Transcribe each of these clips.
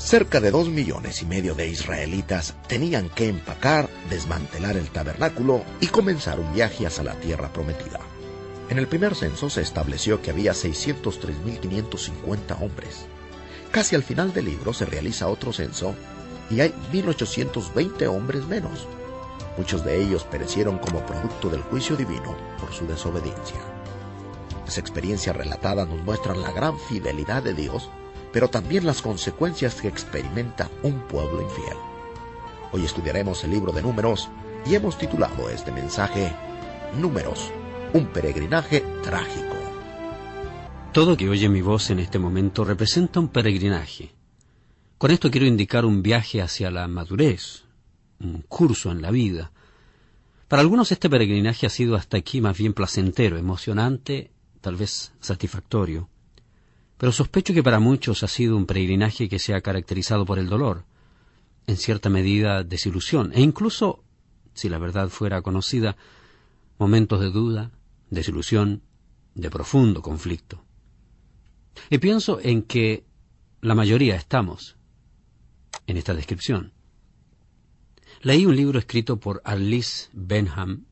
Cerca de 2,5 millones de israelitas tenían que empacar, desmantelar el tabernáculo y comenzar un viaje hacia la tierra prometida. En el primer censo se estableció que había 603.550 hombres. Casi al final del libro se realiza otro censo y hay 1.820 hombres menos. Muchos de ellos perecieron como producto del juicio divino por su desobediencia. Las experiencias relatadas nos muestran la gran fidelidad de Dios, pero también las consecuencias que experimenta un pueblo infiel. Hoy estudiaremos el libro de Números y hemos titulado este mensaje Números, un peregrinaje trágico. Todo que oye mi voz en este momento representa un peregrinaje. Con esto quiero indicar un viaje hacia la madurez, un curso en la vida. Para algunos este peregrinaje ha sido hasta aquí más bien placentero, emocionante, tal vez satisfactorio. Pero sospecho que para muchos ha sido un peregrinaje que se ha caracterizado por el dolor, en cierta medida desilusión, e incluso, si la verdad fuera conocida, momentos de duda, desilusión, de profundo conflicto. Y pienso en que la mayoría estamos en esta descripción. Leí un libro escrito por Alice Benham.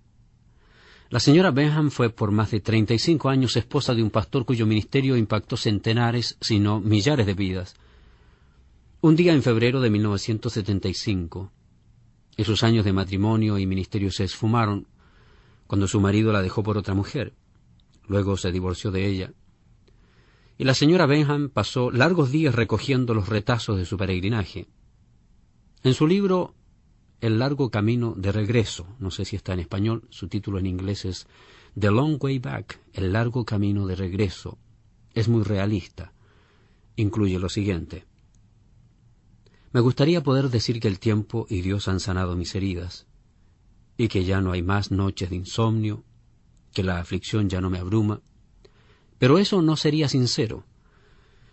La señora Benham fue por más de 35 años esposa de un pastor cuyo ministerio impactó centenares, si no millares de vidas. Un día en febrero de 1975, esos años de matrimonio y ministerio se esfumaron cuando su marido la dejó por otra mujer. Luego se divorció de ella. Y la señora Benham pasó largos días recogiendo los retazos de su peregrinaje. En su libro El largo camino de regreso, no sé si está en español, su título en inglés es The Long Way Back, el largo camino de regreso. Es muy realista. Incluye lo siguiente: me gustaría poder decir que el tiempo y Dios han sanado mis heridas, y que ya no hay más noches de insomnio, que la aflicción ya no me abruma, pero eso no sería sincero.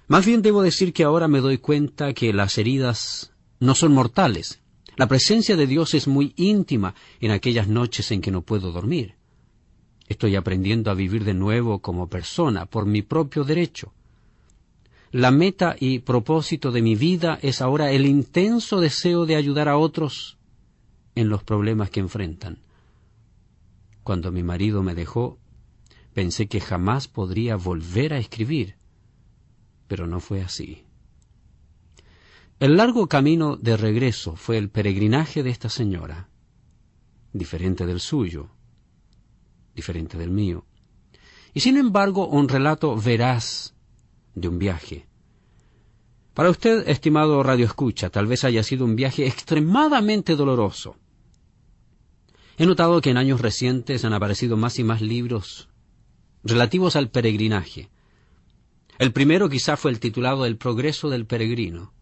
Más bien debo decir que ahora me doy cuenta que las heridas no son mortales. La presencia de Dios es muy íntima en aquellas noches en que no puedo dormir. Estoy aprendiendo a vivir de nuevo como persona, por mi propio derecho. La meta y propósito de mi vida es ahora el intenso deseo de ayudar a otros en los problemas que enfrentan. Cuando mi marido me dejó, pensé que jamás podría volver a escribir, pero no fue así. El largo camino de regreso fue el peregrinaje de esta señora, diferente del suyo, diferente del mío, y sin embargo un relato veraz de un viaje. Para usted, estimado radioescucha, tal vez haya sido un viaje extremadamente doloroso. He notado que en años recientes han aparecido más y más libros relativos al peregrinaje. El primero quizá fue el titulado El progreso del peregrino.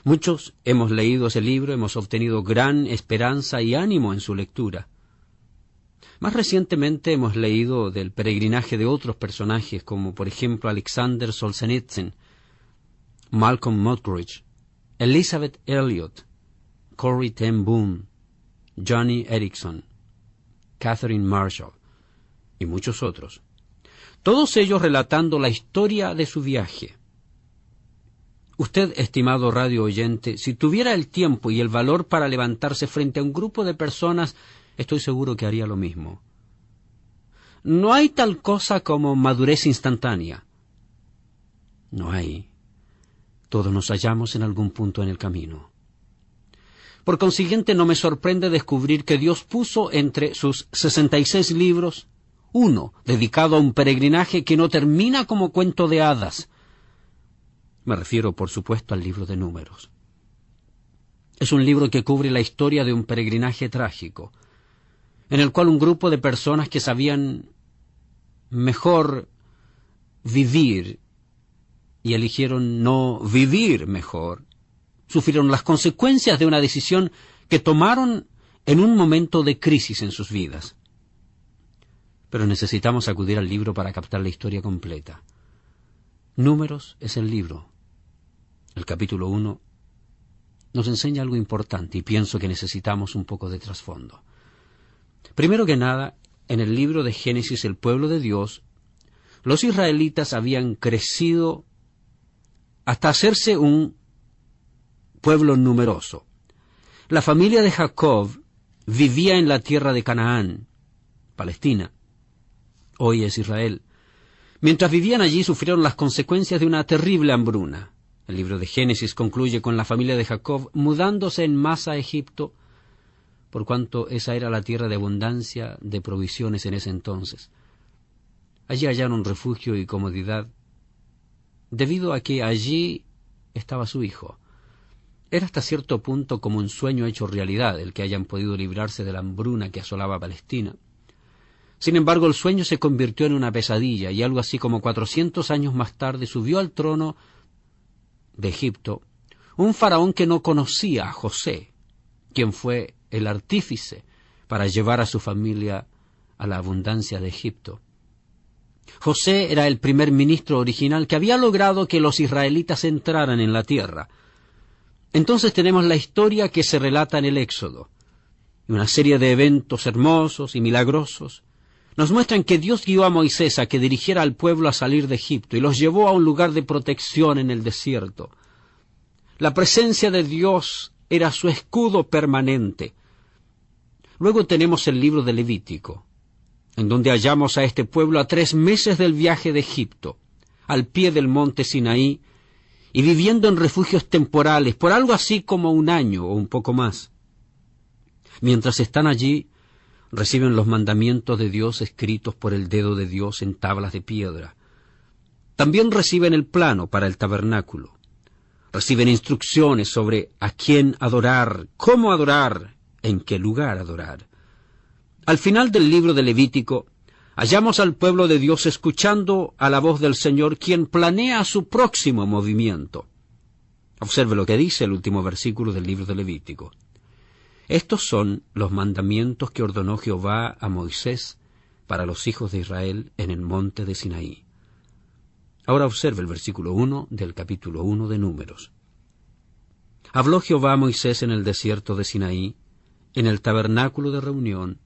Muchos hemos leído ese libro, hemos obtenido gran esperanza y ánimo en su lectura. Más recientemente hemos leído del peregrinaje de otros personajes, como por ejemplo Alexander Solzhenitsyn, Malcolm Muggeridge, Elizabeth Elliot, Corrie ten Boom, Johnny Erickson, Catherine Marshall y muchos otros. Todos ellos relatando la historia de su viaje. Usted, estimado radio oyente, si tuviera el tiempo y el valor para levantarse frente a un grupo de personas, estoy seguro que haría lo mismo. No hay tal cosa como madurez instantánea. No hay. Todos nos hallamos en algún punto en el camino. Por consiguiente, no me sorprende descubrir que Dios puso entre sus 66 libros uno dedicado a un peregrinaje que no termina como cuento de hadas. Me refiero, por supuesto, al libro de Números. Es un libro que cubre la historia de un peregrinaje trágico, en el cual un grupo de personas que sabían mejor vivir y eligieron no vivir mejor, sufrieron las consecuencias de una decisión que tomaron en un momento de crisis en sus vidas. Pero necesitamos acudir al libro para captar la historia completa. Números es el libro. El capítulo 1 nos enseña algo importante y pienso que necesitamos un poco de trasfondo. Primero que nada, en el libro de Génesis, el pueblo de Dios, los israelitas habían crecido hasta hacerse un pueblo numeroso. La familia de Jacob vivía en la tierra de Canaán, Palestina. Hoy es Israel. Mientras vivían allí sufrieron las consecuencias de una terrible hambruna. El libro de Génesis concluye con la familia de Jacob mudándose en masa a Egipto, por cuanto esa era la tierra de abundancia de provisiones en ese entonces. Allí hallaron refugio y comodidad, debido a que allí estaba su hijo. Era hasta cierto punto como un sueño hecho realidad el que hayan podido librarse de la hambruna que asolaba Palestina. Sin embargo, el sueño se convirtió en una pesadilla, y algo así como 400 años más tarde subió al trono de Egipto un faraón que no conocía a José, quien fue el artífice para llevar a su familia a la abundancia de Egipto. José era el primer ministro original que había logrado que los israelitas entraran en la tierra. Entonces tenemos la historia que se relata en el Éxodo, y una serie de eventos hermosos y milagrosos nos muestran que Dios guió a Moisés a que dirigiera al pueblo a salir de Egipto y los llevó a un lugar de protección en el desierto. La presencia de Dios era su escudo permanente. Luego tenemos el libro de Levítico, en donde hallamos a este pueblo a 3 meses del viaje de Egipto, al pie del monte Sinaí, y viviendo en refugios temporales por algo así como 1 año o un poco más. Mientras están allí, reciben los mandamientos de Dios escritos por el dedo de Dios en tablas de piedra. También reciben el plano para el tabernáculo. Reciben instrucciones sobre a quién adorar, cómo adorar, en qué lugar adorar. Al final del libro de Levítico, hallamos al pueblo de Dios escuchando a la voz del Señor, quien planea su próximo movimiento. Observe lo que dice el último versículo del libro de Levítico. Estos son los mandamientos que ordenó Jehová a Moisés para los hijos de Israel en el monte de Sinaí. Ahora observe el versículo 1 del capítulo 1 de Números. Habló Jehová a Moisés en el desierto de Sinaí, en el tabernáculo de reunión,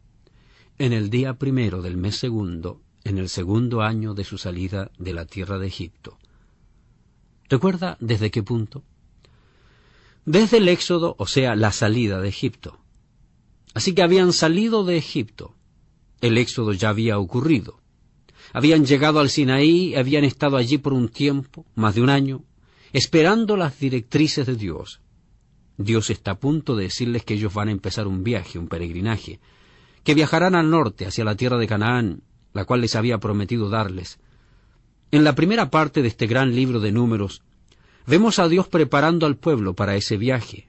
en el día 1 del mes 2, en el 2º año de su salida de la tierra de Egipto. ¿Recuerda desde qué punto? Desde el Éxodo, o sea, la salida de Egipto. Así que habían salido de Egipto. El Éxodo ya había ocurrido. Habían llegado al Sinaí, habían estado allí por un tiempo, más de 1 año, esperando las directrices de Dios. Dios está a punto de decirles que ellos van a empezar un viaje, un peregrinaje, que viajarán al norte, hacia la tierra de Canaán, la cual les había prometido darles. En la primera parte de este gran libro de Números, vemos a Dios preparando al pueblo para ese viaje,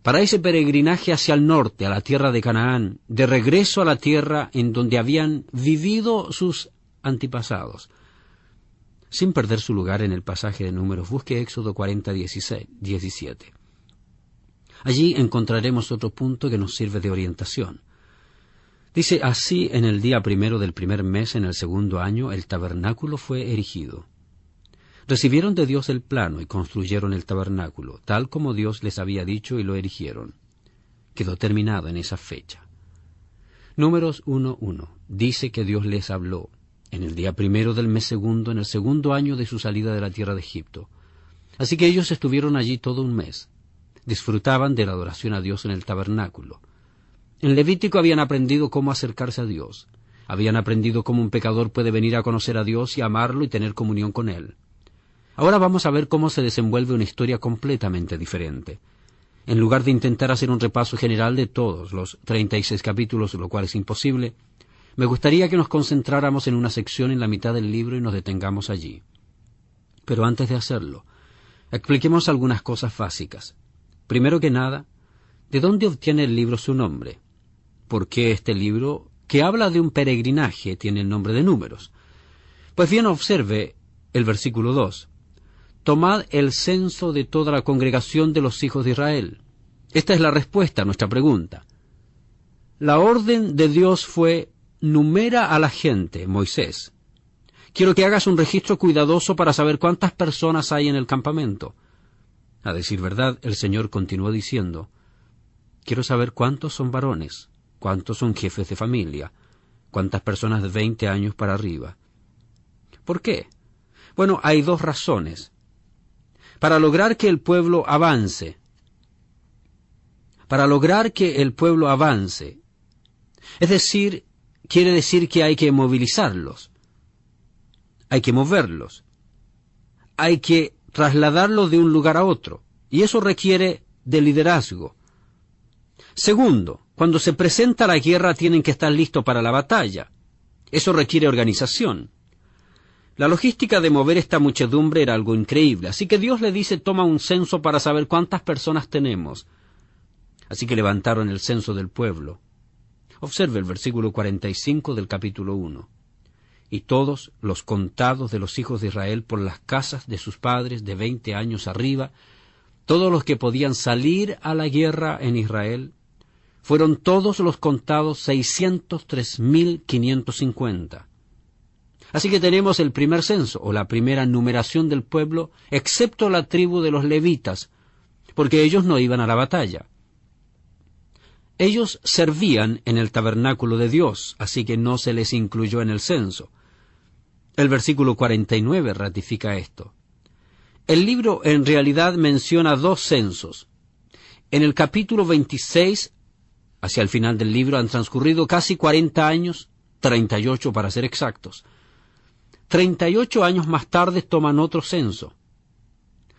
para ese peregrinaje hacia el norte, a la tierra de Canaán, de regreso a la tierra en donde habían vivido sus antepasados. Sin perder su lugar en el pasaje de Números, busque Éxodo 40:17. Allí encontraremos otro punto que nos sirve de orientación. Dice, así en el día 1 del primer mes, en el 2º año, el tabernáculo fue erigido. Recibieron de Dios el plano y construyeron el tabernáculo, tal como Dios les había dicho, y lo erigieron. Quedó terminado en esa fecha. Números 1:1 dice que Dios les habló en el día 1 del mes 2, en el 2º año de su salida de la tierra de Egipto. Así que ellos estuvieron allí todo 1 mes. Disfrutaban de la adoración a Dios en el tabernáculo. En Levítico habían aprendido cómo acercarse a Dios. Habían aprendido cómo un pecador puede venir a conocer a Dios y amarlo y tener comunión con Él. Ahora vamos a ver cómo se desenvuelve una historia completamente diferente. En lugar de intentar hacer un repaso general de todos los 36 capítulos, lo cual es imposible, me gustaría que nos concentráramos en una sección en la mitad del libro y nos detengamos allí. Pero antes de hacerlo, expliquemos algunas cosas básicas. Primero que nada, ¿de dónde obtiene el libro su nombre? ¿Por qué este libro, que habla de un peregrinaje, tiene el nombre de Números? Pues bien, observe el versículo 2. Tomad el censo de toda la congregación de los hijos de Israel. Esta es la respuesta a nuestra pregunta. La orden de Dios fue, numera a la gente, Moisés. Quiero que hagas un registro cuidadoso para saber cuántas personas hay en el campamento. A decir verdad, el Señor continuó diciendo, quiero saber cuántos son varones, cuántos son jefes de familia, cuántas personas de 20 años para arriba. ¿Por qué? Bueno, hay 2 razones. para lograr que el pueblo avance. Para lograr que el pueblo avance. Es decir, quiere decir que hay que movilizarlos. Hay que moverlos. Hay que trasladarlos de un lugar a otro. Y eso requiere de liderazgo. Segundo, cuando se presenta la guerra tienen que estar listos para la batalla. Eso requiere organización. La logística de mover esta muchedumbre era algo increíble. Así que Dios le dice, toma un censo para saber cuántas personas tenemos. Así que levantaron el censo del pueblo. Observe el versículo 45 del capítulo 1. Y todos los contados de los hijos de Israel por las casas de sus padres de 20 años arriba, todos los que podían salir a la guerra en Israel, fueron todos los contados 603.550. Así que tenemos el primer censo, o la primera numeración del pueblo, excepto la tribu de los levitas, porque ellos no iban a la batalla. Ellos servían en el tabernáculo de Dios, así que no se les incluyó en el censo. El versículo 49 ratifica esto. El libro en realidad menciona dos censos. En el capítulo 26, hacia el final del libro, han transcurrido casi 40 años, 38 para ser exactos. 38 años más tarde toman otro censo.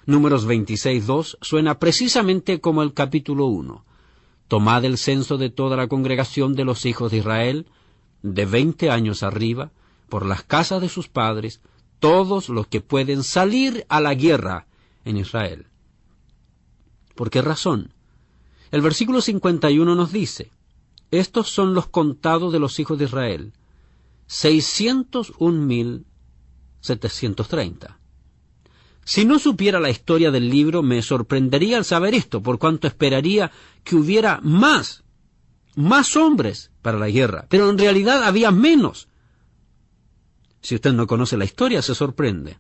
Números 26:2 suena precisamente como el capítulo 1. Tomad el censo de toda la congregación de los hijos de Israel, de 20 años arriba, por las casas de sus padres, todos los que pueden salir a la guerra en Israel. ¿Por qué razón? El versículo 51 nos dice, estos son los contados de los hijos de Israel, 601.730. Si no supiera la historia del libro, me sorprendería al saber esto, por cuanto esperaría que hubiera más hombres para la guerra, pero en realidad había menos. Si usted no conoce la historia, se sorprende.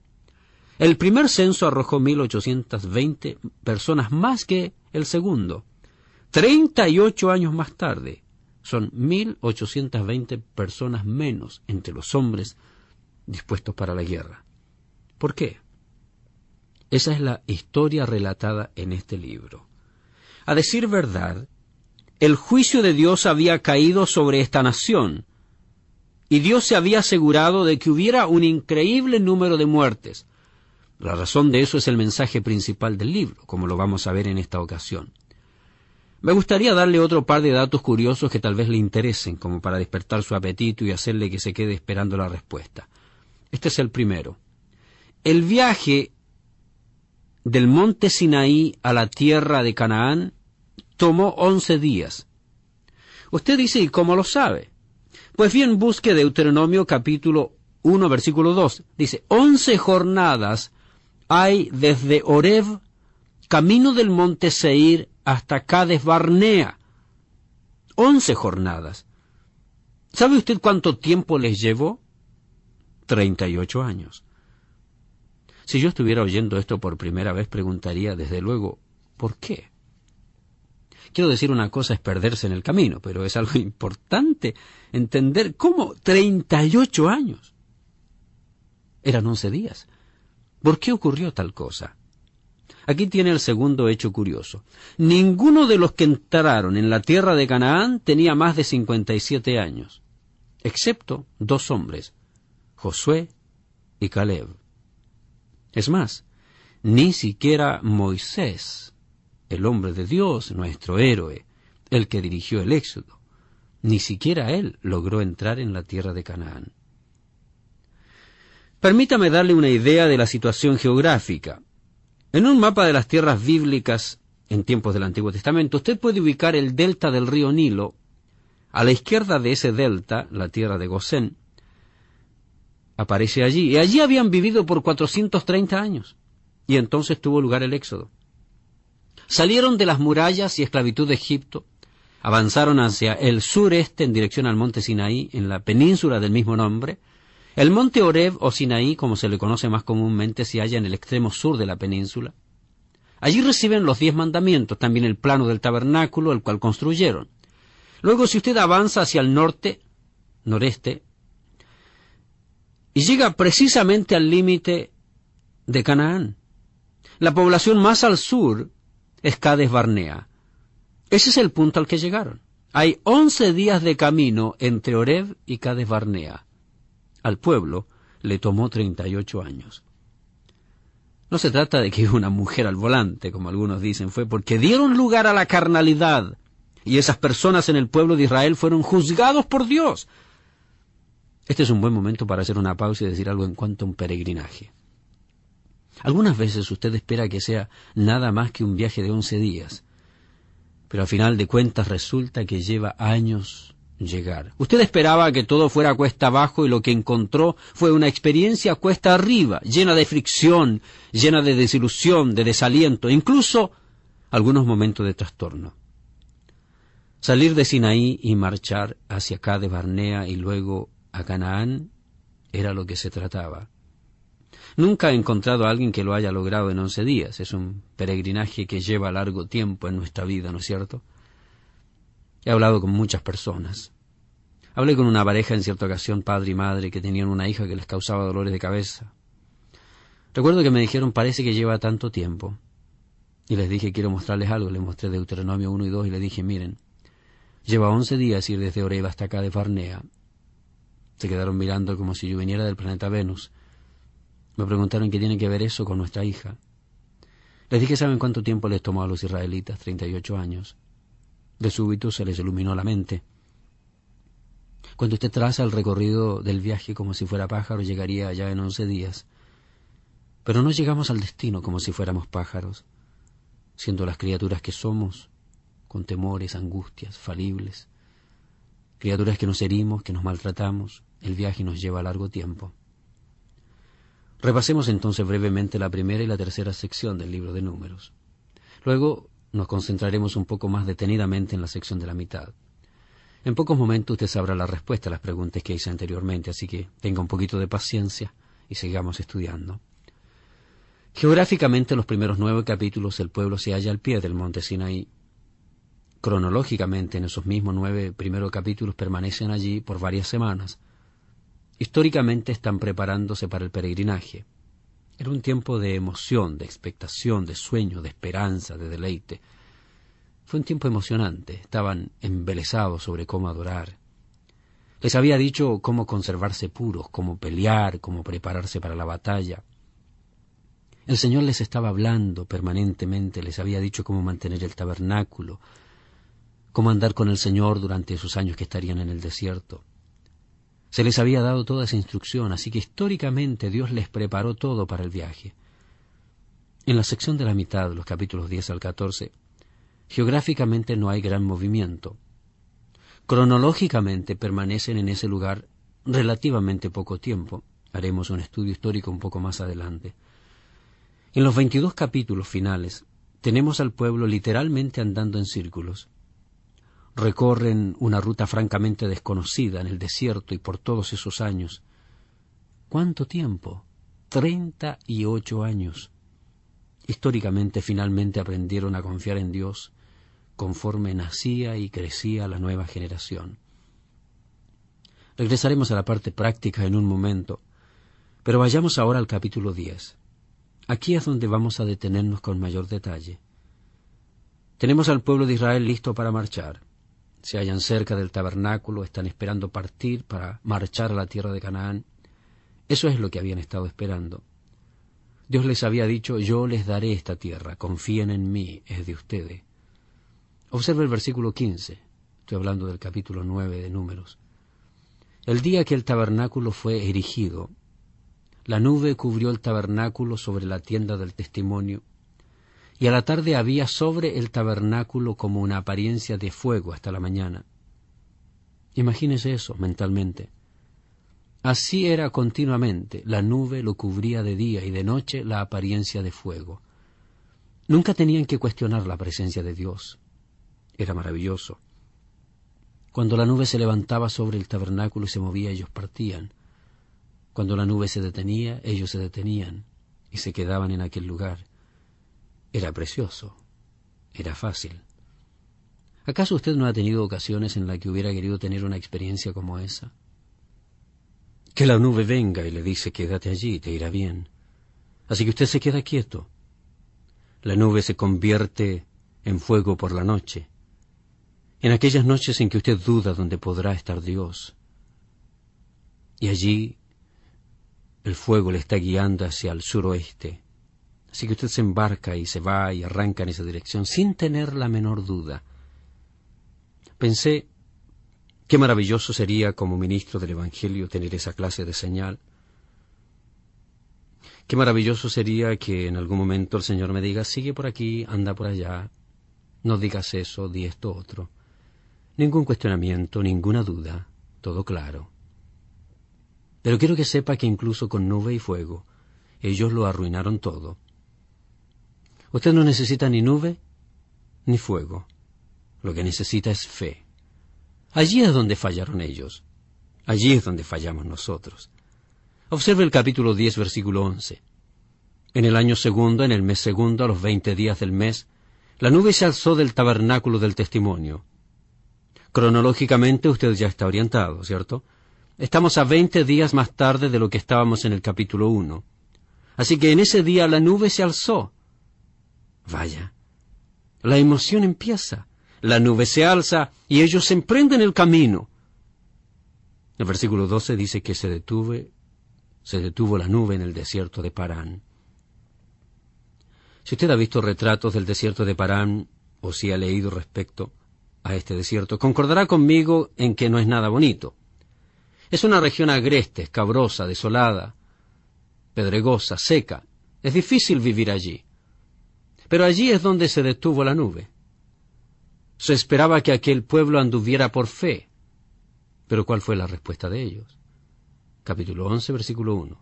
El primer censo arrojó 1.820 personas más que el segundo. 38 años más tarde, son 1.820 personas menos entre los hombres dispuestos para la guerra. ¿Por qué? Esa es la historia relatada en este libro. A decir verdad, el juicio de Dios había caído sobre esta nación, y Dios se había asegurado de que hubiera un increíble número de muertes. La razón de eso es el mensaje principal del libro, como lo vamos a ver en esta ocasión. Me gustaría darle otro par de datos curiosos que tal vez le interesen, como para despertar su apetito y hacerle que se quede esperando la respuesta. Este es el primero. El viaje del monte Sinaí a la tierra de Canaán tomó 11 días. Usted dice, ¿y cómo lo sabe? Pues bien, busque Deuteronomio capítulo 1, versículo 2. Dice, 11 jornadas hay desde Horeb, camino del monte Seir, hasta Cades Barnea. 11 jornadas. ¿Sabe usted cuánto tiempo les llevó? 38 años. Si yo estuviera oyendo esto por primera vez, preguntaría, desde luego, ¿por qué? Quiero decir, una cosa es perderse en el camino, pero es algo importante entender cómo 38 años. Eran 11 días. ¿Por qué ocurrió tal cosa? Aquí tiene el segundo hecho curioso. Ninguno de los que entraron en la tierra de Canaán tenía más de 57 años, excepto 2 hombres, Josué y Caleb. Es más, ni siquiera Moisés, el hombre de Dios, nuestro héroe, el que dirigió el Éxodo, ni siquiera él logró entrar en la tierra de Canaán. Permítame darle una idea de la situación geográfica. En un mapa de las tierras bíblicas en tiempos del Antiguo Testamento, usted puede ubicar el delta del río Nilo. A la izquierda de ese delta, la tierra de Gosén, aparece allí. Y allí habían vivido por 430 años. Y entonces tuvo lugar el Éxodo. Salieron de las murallas y esclavitud de Egipto, avanzaron hacia el sureste en dirección al monte Sinaí, en la península del mismo nombre. El monte Horeb o Sinaí, como se le conoce más comúnmente, se halla en el extremo sur de la península. Allí reciben los 10 mandamientos, también el plano del tabernáculo, el cual construyeron. Luego, si usted avanza hacia el noreste, y llega precisamente al límite de Canaán. La población más al sur es Cades Barnea. Ese es el punto al que llegaron. Hay 11 días de camino entre Horeb y Cades Barnea. Al pueblo le tomó 38 años. No se trata de que una mujer al volante, como algunos dicen, fue porque dieron lugar a la carnalidad, y esas personas en el pueblo de Israel fueron juzgados por Dios. Este es un buen momento para hacer una pausa y decir algo en cuanto a un peregrinaje. Algunas veces usted espera que sea nada más que un viaje de 11 días, pero al final de cuentas resulta que lleva años llegar. Usted esperaba que todo fuera cuesta abajo y lo que encontró fue una experiencia cuesta arriba, llena de fricción, llena de desilusión, de desaliento, incluso algunos momentos de trastorno. Salir de Sinaí y marchar hacia Cades Barnea y luego a Canaán era lo que se trataba. Nunca he encontrado a alguien que lo haya logrado en 11 días. Es un peregrinaje que lleva largo tiempo en nuestra vida, ¿no es cierto? He hablado con muchas personas. Hablé con una pareja en cierta ocasión, padre y madre, que tenían una hija que les causaba dolores de cabeza. Recuerdo que me dijeron, parece que lleva tanto tiempo. Y les dije, quiero mostrarles algo. Les mostré Deuteronomio 1 y 2 y les dije, miren, lleva 11 días ir desde Horeb hasta acá de Barnea. Se quedaron mirando como si yo viniera del planeta Venus. Me preguntaron qué tiene que ver eso con nuestra hija. Les dije, ¿saben cuánto tiempo les tomó a los israelitas? 38 años. De súbito se les iluminó la mente. Cuando usted traza el recorrido del viaje como si fuera pájaro, llegaría allá en 11 días. Pero no llegamos al destino como si fuéramos pájaros, siendo las criaturas que somos, con temores, angustias, falibles. Criaturas que nos herimos, que nos maltratamos. El viaje nos lleva largo tiempo. Repasemos entonces brevemente la primera y la tercera sección del libro de Números. Luego nos concentraremos un poco más detenidamente en la sección de la mitad. En pocos momentos usted sabrá la respuesta a las preguntas que hice anteriormente, así que tenga un poquito de paciencia y sigamos estudiando. Geográficamente, en los primeros 9 capítulos, el pueblo se halla al pie del monte Sinaí. Cronológicamente, en esos mismos 9 primeros capítulos permanecen allí por varias semanas. Históricamente están preparándose para el peregrinaje. Era un tiempo de emoción, de expectación, de sueño, de esperanza, de deleite. Fue un tiempo emocionante. Estaban embelesados sobre cómo adorar. Les había dicho cómo conservarse puros, cómo pelear, cómo prepararse para la batalla. El Señor les estaba hablando permanentemente, les había dicho cómo mantener el tabernáculo, cómo andar con el Señor durante esos años que estarían en el desierto. Se les había dado toda esa instrucción, así que históricamente Dios les preparó todo para el viaje. En la sección de la mitad, los capítulos 10 al 14, geográficamente no hay gran movimiento. Cronológicamente permanecen en ese lugar relativamente poco tiempo. Haremos un estudio histórico un poco más adelante. En los 22 capítulos finales, tenemos al pueblo literalmente andando en círculos. Recorren una ruta francamente desconocida en el desierto y por todos esos años. ¿Cuánto tiempo? 38 años. Históricamente, finalmente aprendieron a confiar en Dios conforme nacía y crecía la nueva generación. Regresaremos a la parte práctica en un momento, pero vayamos ahora al capítulo 10. Aquí es donde vamos a detenernos con mayor detalle. Tenemos al pueblo de Israel listo para marchar. Se hallan cerca del tabernáculo, están esperando partir para marchar a la tierra de Canaán. Eso es lo que habían estado esperando. Dios les había dicho, yo les daré esta tierra, confíen en mí, es de ustedes. Observe el versículo 15, estoy hablando del capítulo 9 de Números. El día que el tabernáculo fue erigido, la nube cubrió el tabernáculo sobre la tienda del testimonio, y a la tarde había sobre el tabernáculo como una apariencia de fuego hasta la mañana. Imagínese eso mentalmente. Así era continuamente, la nube lo cubría de día y de noche la apariencia de fuego. Nunca tenían que cuestionar la presencia de Dios. Era maravilloso. Cuando la nube se levantaba sobre el tabernáculo y se movía, ellos partían. Cuando la nube se detenía, ellos se detenían y se quedaban en aquel lugar. Era precioso, era fácil. ¿Acaso usted no ha tenido ocasiones en las que hubiera querido tener una experiencia como esa? Que la nube venga y le dice, quédate allí, te irá bien. Así que usted se queda quieto. La nube se convierte en fuego por la noche, en aquellas noches en que usted duda dónde podrá estar Dios. Y allí el fuego le está guiando hacia el suroeste. Así que usted se embarca y se va y arranca en esa dirección sin tener la menor duda. Pensé, qué maravilloso sería como ministro del Evangelio tener esa clase de señal. Qué maravilloso sería que en algún momento el Señor me diga, sigue por aquí, anda por allá, no digas eso, di esto otro. Ningún cuestionamiento, ninguna duda, todo claro. Pero quiero que sepa que incluso con nube y fuego, ellos lo arruinaron todo. Usted no necesita ni nube ni fuego. Lo que necesita es fe. Allí es donde fallaron ellos. Allí es donde fallamos nosotros. Observe el capítulo 10, versículo 11. En el año segundo, en el mes segundo, a los 20 días del mes, la nube se alzó del tabernáculo del testimonio. Cronológicamente usted ya está orientado, ¿cierto? Estamos a 20 días más tarde de lo que estábamos en el capítulo 1. Así que en ese día la nube se alzó. Vaya, la emoción empieza. La nube se alza y ellos emprenden el camino. El versículo 12 dice que se detuvo la nube en el desierto de Parán. Si usted ha visto retratos del desierto de Parán, o si ha leído respecto a este desierto, concordará conmigo en que no es nada bonito. Es una región agreste, escabrosa, desolada, pedregosa, seca. Es difícil vivir allí. Pero allí es donde se detuvo la nube. Se esperaba que aquel pueblo anduviera por fe. Pero ¿cuál fue la respuesta de ellos? Capítulo 11, versículo 1.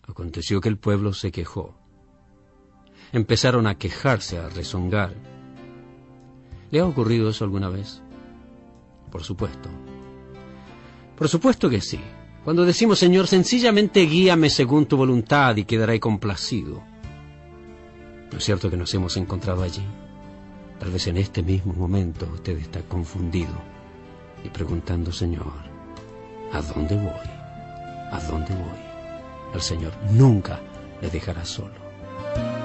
Aconteció que el pueblo se quejó. Empezaron a quejarse, a rezongar. ¿Le ha ocurrido eso alguna vez? Por supuesto. Por supuesto que sí. Cuando decimos, Señor, sencillamente guíame según tu voluntad y quedaré complacido. ¿No es cierto que nos hemos encontrado allí? Tal vez en este mismo momento usted está confundido y preguntando, Señor, ¿a dónde voy? ¿A dónde voy? El Señor nunca le dejará solo.